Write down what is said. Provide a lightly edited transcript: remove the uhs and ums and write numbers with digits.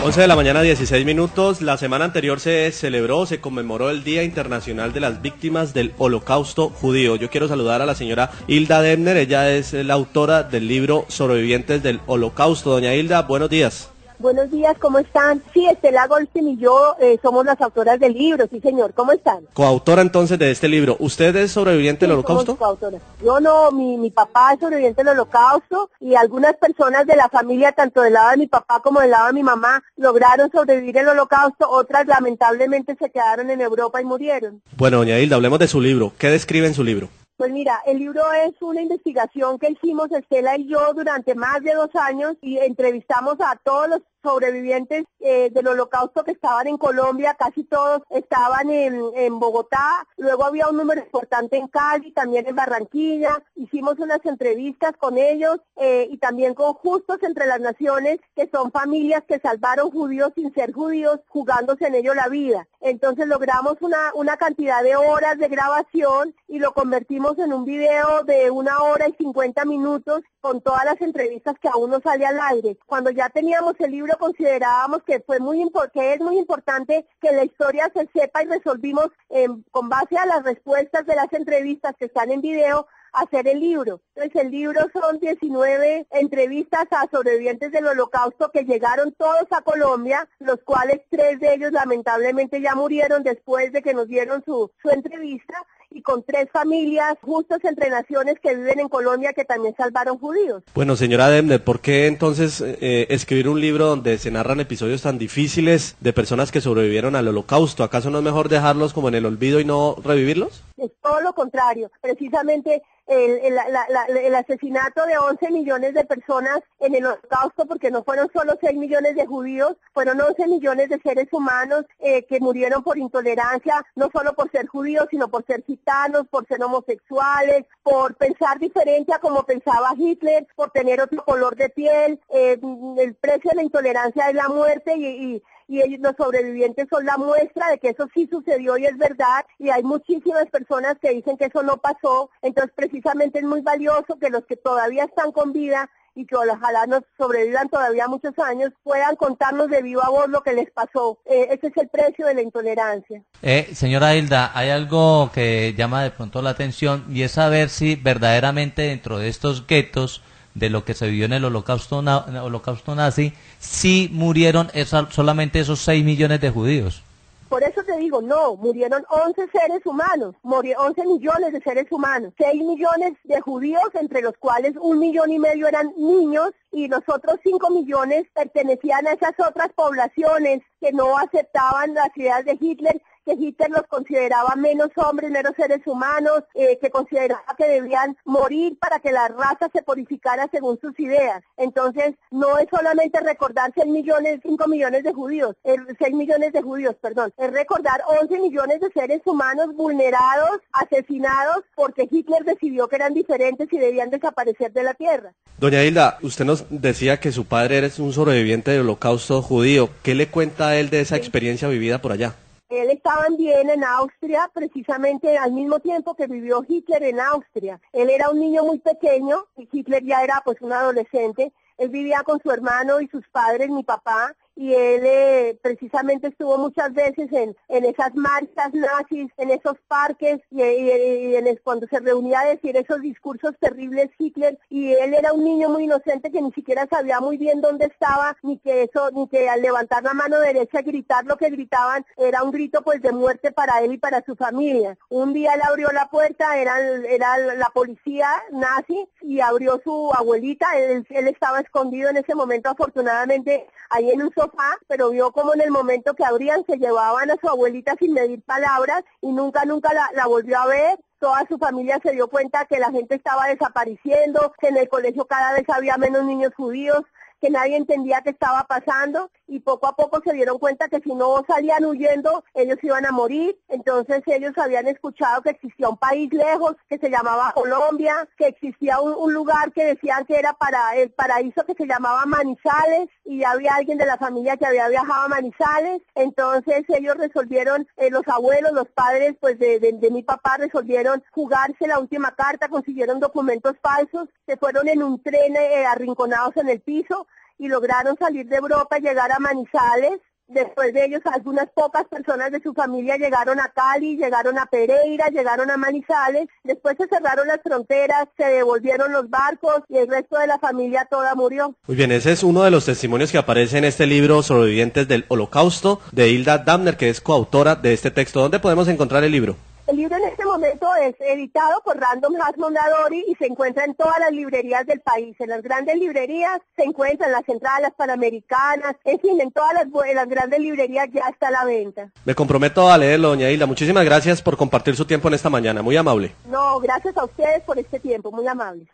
11 de la mañana, 16 minutos. La semana anterior se conmemoró el Día Internacional de las Víctimas del Holocausto Judío. Yo quiero saludar a la señora Hilda Debner, ella es la autora del libro Sobrevivientes del Holocausto. Doña Hilda, buenos días. Buenos días, ¿cómo están? Sí, Estela Goldstein y yo somos las autoras del libro, sí señor, ¿cómo están? Coautora entonces de este libro. ¿Usted es sobreviviente del Holocausto? Coautora. Yo no, mi papá es sobreviviente del Holocausto y algunas personas de la familia, tanto del lado de mi papá como del lado de mi mamá, lograron sobrevivir el Holocausto, otras lamentablemente se quedaron en Europa y murieron. Bueno, doña Hilda, hablemos de su libro. ¿Qué describe en su libro? Pues mira, el libro es una investigación que hicimos Estela y yo durante más de 2 años y entrevistamos a todos los sobrevivientes del Holocausto que estaban en Colombia, casi todos estaban en Bogotá, luego había un número importante en Cali, también en Barranquilla, hicimos unas entrevistas con ellos y también con Justos entre las Naciones, que son familias que salvaron judíos sin ser judíos, jugándose en ello la vida. Entonces logramos una cantidad de horas de grabación y lo convertimos en un video de 1 hora y 50 minutos con todas las entrevistas que aún no sale al aire. Cuando ya teníamos el libro considerábamos que es muy importante que la historia se sepa y resolvimos con base a las respuestas de las entrevistas que están en video hacer el libro. Entonces el libro son 19 entrevistas a sobrevivientes del Holocausto que llegaron todos a Colombia, los cuales 3 de ellos lamentablemente ya murieron después de que nos dieron su entrevista, y con 3 familias Justos entre Naciones que viven en Colombia que también salvaron judíos. Bueno, señora Debner, ¿por qué entonces escribir un libro donde se narran episodios tan difíciles de personas que sobrevivieron al Holocausto? ¿Acaso no es mejor dejarlos como en el olvido y no revivirlos? Es todo lo contrario, precisamente el asesinato de 11 millones de personas en el Holocausto, porque no fueron solo 6 millones de judíos, fueron 11 millones de seres humanos que murieron por intolerancia, no solo por ser judíos, sino por ser gitanos, por ser homosexuales, por pensar diferente a como pensaba Hitler, por tener otro color de piel. El precio de la intolerancia es la muerte y ellos, los sobrevivientes, son la muestra de que eso sí sucedió y es verdad, y hay muchísimas personas que dicen que eso no pasó. Entonces precisamente es muy valioso que los que todavía están con vida y que ojalá nos sobrevivan todavía muchos años, puedan contarnos de viva voz lo que les pasó. Ese es el precio de la intolerancia. Señora Hilda, hay algo que llama de pronto la atención y es saber si verdaderamente dentro de estos guetos de lo que se vivió en el holocausto nazi, sí murieron solamente esos 6 millones de judíos. Por eso te digo, no, murieron 11 seres humanos, 11 millones de seres humanos, 6 millones de judíos, entre los cuales 1,5 millones eran niños, y los otros 5 millones pertenecían a esas otras poblaciones que no aceptaban las ideas de Hitler, que Hitler los consideraba menos hombres, menos seres humanos, que consideraba que debían morir para que la raza se purificara según sus ideas. Entonces, no es solamente recordar 5 millones de judíos, 6 millones de judíos, perdón, es recordar 11 millones de seres humanos vulnerados, asesinados, porque Hitler decidió que eran diferentes y debían desaparecer de la tierra. Doña Hilda, usted nos decía que su padre es un sobreviviente del Holocausto judío. ¿Qué le cuenta a él de esa experiencia vivida por allá? Él estaba en Viena, en Austria, precisamente al mismo tiempo que vivió Hitler en Austria. Él era un niño muy pequeño, y Hitler ya era pues un adolescente. Él vivía con su hermano y sus padres, mi papá, y él precisamente estuvo muchas veces en esas marchas nazis, en esos parques, cuando se reunía a decir esos discursos terribles Hitler, y él era un niño muy inocente que ni siquiera sabía muy bien dónde estaba, ni que al levantar la mano derecha y gritar lo que gritaban era un grito pues de muerte para él y para su familia. Un día él abrió la puerta, era la policía nazi, y abrió su abuelita. Él estaba escondido en ese momento, afortunadamente, ahí en un sofá, pero vio como en el momento que abrían se llevaban a su abuelita sin medir palabras y nunca la volvió a ver. Toda su familia se dio cuenta que la gente estaba desapareciendo, que en el colegio cada vez había menos niños judíos, que nadie entendía qué estaba pasando, y poco a poco se dieron cuenta que si no salían huyendo, ellos iban a morir. Entonces ellos habían escuchado que existía un país lejos que se llamaba Colombia, que existía un lugar que decían que era para el paraíso, que se llamaba Manizales, y había alguien de la familia que había viajado a Manizales. Entonces ellos resolvieron, los abuelos, los padres pues de mi papá, resolvieron jugarse la última carta, consiguieron documentos falsos, se fueron en un tren arrinconados en el piso, y lograron salir de Europa y llegar a Manizales. Después de ellos, algunas pocas personas de su familia llegaron a Cali, llegaron a Pereira, llegaron a Manizales. Después se cerraron las fronteras, se devolvieron los barcos y el resto de la familia toda murió. Muy bien, ese es uno de los testimonios que aparece en este libro Sobrevivientes del Holocausto de Hilda Dambner, que es coautora de este texto. ¿Dónde podemos encontrar el libro? El libro en este momento es editado por Random House Mondadori y se encuentra en todas las librerías del país. En las grandes librerías se encuentra en las centrales, las panamericanas, en fin, en todas las grandes librerías ya está a la venta. Me comprometo a leerlo, doña Hilda. Muchísimas gracias por compartir su tiempo en esta mañana. Muy amable. No, gracias a ustedes por este tiempo, muy amables.